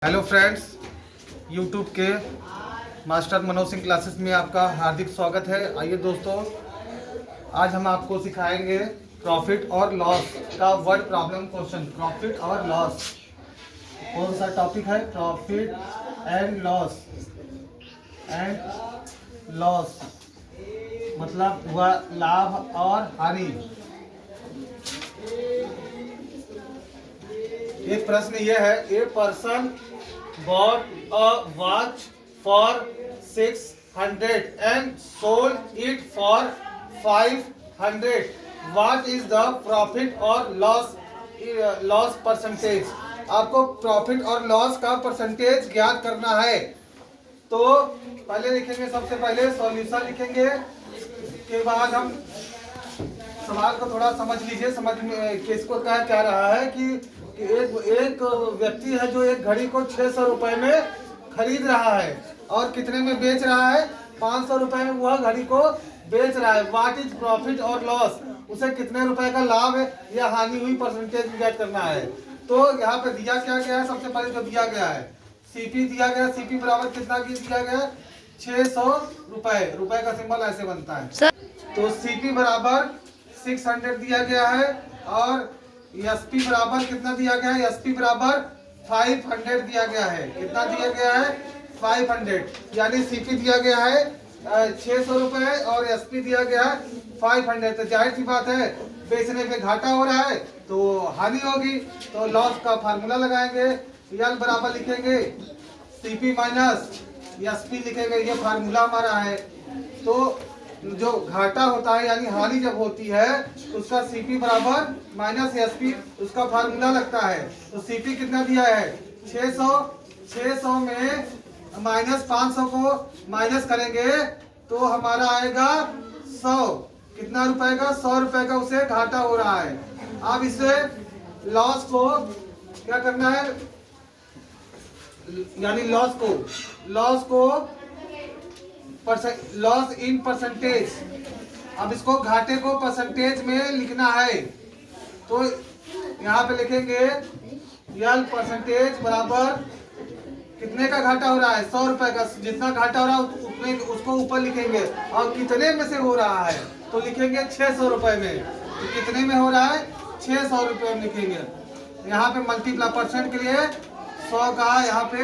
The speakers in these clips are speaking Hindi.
हेलो फ्रेंड्स, यूट्यूब के मास्टर मनोज सिंह क्लासेस में आपका हार्दिक स्वागत है। आइए दोस्तों, आज हम आपको सिखाएंगे प्रॉफिट और लॉस का वर्ड प्रॉब्लम क्वेश्चन। प्रॉफिट और लॉस कौन सा टॉपिक है? प्रॉफिट एंड लॉस मतलब हुआ लाभ और हानि। एक प्रश्न यह है, a person bought a watch for 600 and sold it for 500. What is the profit or loss percentage? आपको प्रॉफिट और लॉस का परसेंटेज ज्ञात करना है। तो पहले लिखेंगे, सबसे पहले सॉल्यूशन लिखेंगे, के बाद हम सवाल को थोड़ा समझ लीजिए। समझ में किसको क्या रहा है कि एक व्यक्ति है जो एक घड़ी को 600 रुपए में खरीद रहा है और कितने में बेच रहा है? 500 रुपए में वह घड़ी को बेच रहा है। व्हाट इज प्रॉफिट और लॉस? उसे कितने रुपए का लाभ है या हानि हुई, परसेंटेज ज्ञात करना है। तो यहाँ पे दिया क्या गया है? सबसे पहले जो दिया गया है सीपी दिया गया। सीपी बराबर कितना दिया गया? 600 रुपए। रुपए का सिंबल ऐसे बनता है। तो सीपी बराबर 600 दिया गया है और एसपी बराबर कितना दिया गया है? एसपी बराबर 500 दिया गया है। कितना दिया गया है? 500। यानी सीपी दिया गया है 600 रुपए और एसपी दिया गया है 500। तो जाहिर सी बात है, बेचने पे घाटा हो रहा है तो हानि होगी। तो लॉस का फार्मूला लगाएंगे, यल बराबर लिखेंगे सीपी माइनस एसपी लिखेंगे। ये फार्मूला हमारा है। तो जो घाटा होता है यानी हानि जब होती है तो उसका सीपी बराबर माइनस एसपी, उसका फार्मूला लगता है। तो सीपी कितना दिया है? 600 में माइनस 500 को माइनस करेंगे तो हमारा आएगा 100। कितना रुपए का? 100 रुपए का उसे घाटा हो रहा है। अब इसे लॉस को क्या करना है? यानी लॉस को लॉस इन परसेंटेज। अब इसको घाटे को परसेंटेज में लिखना है। तो यहाँ पे लिखेंगे यल परसेंटेज बराबर कितने का घाटा हो रहा है? 100 रुपए का। जितना घाटा हो रहा है उतने उसको ऊपर लिखेंगे और कितने में से हो रहा है तो लिखेंगे 600 रुपए में। तो कितने में हो रहा है? 600 रुपए में लिखेंगे। यहाँ पे मल्टीप्लाई परसेंट के लिए 100 का यहाँ पे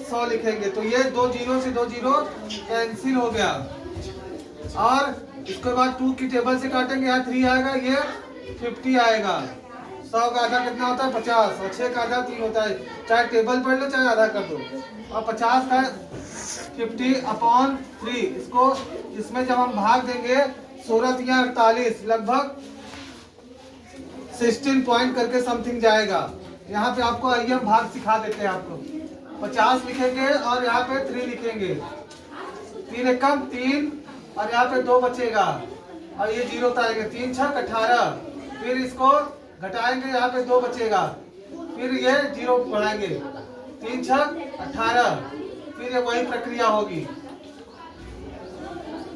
100 लिखेंगे। तो ये 2 जीरो से 2 जीरो कैंसिल हो गया और इसके बाद 2 की टेबल से काटेंगे, यहाँ 3 आएगा, ये 50 आएगा। 100 का आधा कितना होता है? 50 और 6 का आधा 3 होता है। चाहे टेबल पढ़ लो चाहे आधा कर दो। और 50 का 50/3 इसको इसमें जब हम भाग देंगे 16 या 48 लगभग 16 पॉइंट करके समथिंग जाएगा। यहाँ पे आपको आइए हम भाग सिखा देते हैं। आपको 50 लिखेंगे और यहाँ पे 3 लिखेंगे। 3 एकम 3 और यहाँ पे 2 बचेगा और ये जीरो आएगा। 3 छक 18। फिर इसको घटाएंगे, यहाँ पे 2 बचेगा। फिर ये जीरो बढ़ाएंगे, 3 छक 18। फिर ये वही प्रक्रिया होगी,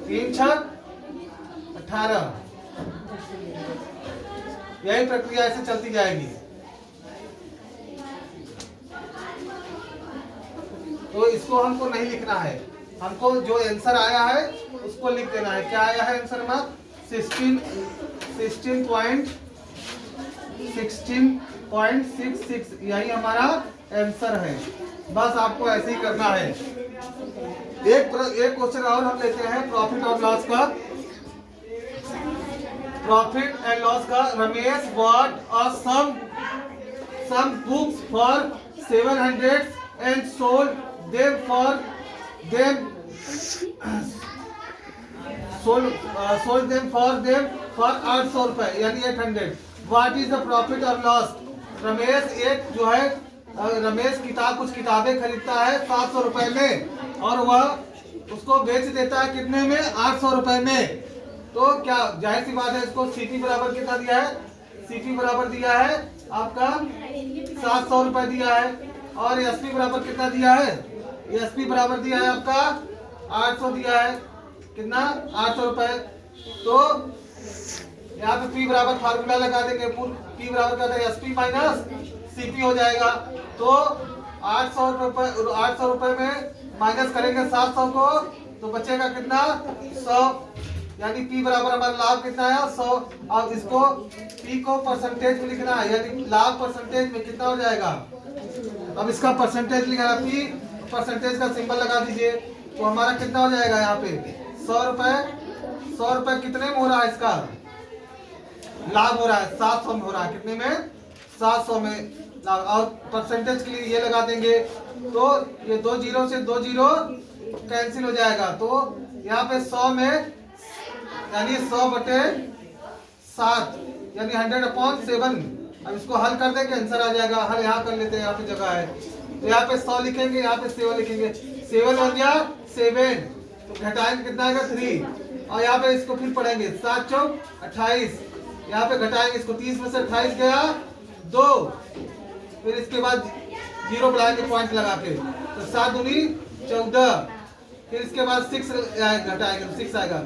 3 छक 18। यही प्रक्रिया ऐसे चलती जाएगी। तो इसको हमको नहीं लिखना है, हमको जो आंसर आया है उसको लिख देना है। क्या आया है आंसर में? 16.66, यही हमारा आंसर है। बस आपको ऐसे ही करना है। एक क्वेश्चन और हम लेते हैं प्रॉफिट और लॉस का। प्रॉफिट एंड लॉस का। Ramesh bought some books for 700 and sold them for 800 रुपए यानी 800। व्हाट इज द प्रॉफिट और लॉस? रमेश रमेश कुछ किताबें खरीदता है 700 रुपए में और वह उसको बेच देता है कितने में? 800 रुपए में। तो क्या जाहिर सी बात है, इसको सीपी बराबर कितना दिया है? सीपी बराबर दिया है आपका 700 रुपए दिया है और एसपी बराबर कितना दिया है? एसपी बराबर दिया है आपका 800 दिया है। कितना? 800 रुपए। तो यहाँ पे पी बराबर फार्मूला लगा देंगे। पी बराबर क्या था? एसपी माइनस सीपी हो जाएगा। तो 800 रुपए में माइनस करेंगे 700 को, तो बचेगा कितना 100, यानी P बराबर हमारा लाभ कितना है 100। अब इसको P को परसेंटेज में लिखना है, यानी लाभ परसेंटेज में कितना हो जाएगा। अब इसका परसेंटेज लिखना, P परसेंटेज का सिंबल लगा दीजिए, तो हमारा कितना हो जाएगा यहाँ पे 100 रुपए कितने में हो रहा है, इसका लाभ हो रहा है 700 में हो रहा है, कितने में 700 में लाभ। और परसेंटेज के लिए ये लगा देंगे, तो ये 2 जीरो से 2 जीरो कैंसिल हो जाएगा, तो यहाँ पे 100 में यानी 100/7 यानी 100/7। अब इसको हल कर देंगे, आंसर आ जाएगा। हल यहाँ कर लेते हैं, यहाँ पे जगह है, तो यहाँ पे 100 लिखेंगे, यहाँ पे 7 लिखेंगे, 7 बन गया 7, तो घटाएंगे कितना आएगा 3, और यहाँ पे इसको फिर पढ़ेंगे 7 चौक 28, यहाँ पे घटाएंगे इसको, 30 में से 28 गया 2, फिर इसके बाद जीरो बढ़ाएंगे पॉइंट लगा के, तो 7 दूनी 14, फिर इसके बाद 6 घटाएंगे तो 6 आएगा,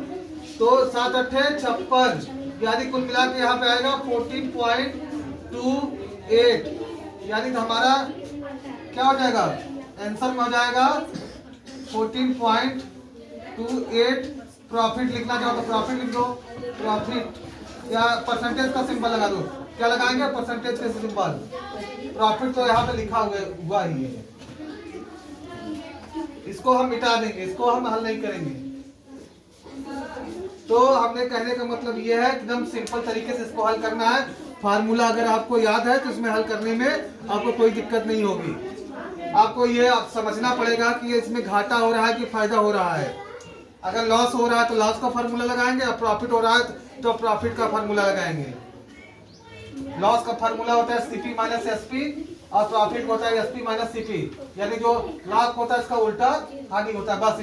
तो 7 अट्ठे 56, यानी कुल मिला के यहाँ पे आएगा 14.28, यानी तो हमारा क्या हो जाएगा आंसर में हो जाएगा 14.28। प्रॉफिट लिखना चाहो तो प्रॉफिट लिख दो, प्रॉफिट या परसेंटेज का सिंबल लगा दो, क्या लगाएंगे परसेंटेज का सिंबल। प्रॉफिट तो यहाँ पे लिखा हुआ ही है, इसको हम मिटा देंगे, इसको हम हल नहीं करेंगे। तो हमने कहने का मतलब ये है एकदम सिंपल तरीके से इसको हल करना है। फार्मूला अगर आपको याद है तो इसमें हल करने में आपको कोई दिक्कत नहीं होगी। आपको ये समझना पड़ेगा कि इसमें घाटा हो रहा है कि फायदा हो रहा है। अगर लॉस हो रहा है तो लॉस का फार्मूला लगाएंगे, और प्रॉफिट हो रहा है तो प्रॉफिट का फार्मूला लगाएंगे। लॉस का फार्मूला होता है CP माइनस SP, और प्रॉफिट होता है SP माइनस CP, यानी जो लाभ होता है इसका उल्टा हानि होता है। बस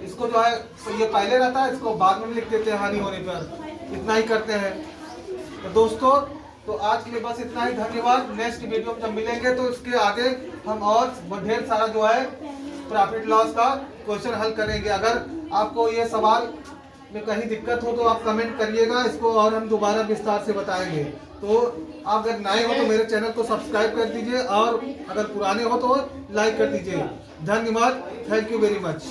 इसको जो है तो ये पहले रहता है, इसको बाद में लिख देते हैं हानि होने पर, इतना ही करते हैं। तो दोस्तों, तो आज के लिए बस इतना ही, धन्यवाद। नेक्स्ट वीडियो में जब मिलेंगे तो इसके आगे हम और ढेर सारा जो है प्रॉफिट लॉस का क्वेश्चन हल करेंगे। अगर आपको ये सवाल में कहीं दिक्कत हो तो आप कमेंट करिएगा, इसको और हम दोबारा विस्तार से बताएंगे। तो आप अगर नए हो तो मेरे चैनल को सब्सक्राइब कर दीजिए, और अगर पुराने हो तो लाइक कर दीजिए। धन्यवाद, थैंक यू वेरी मच।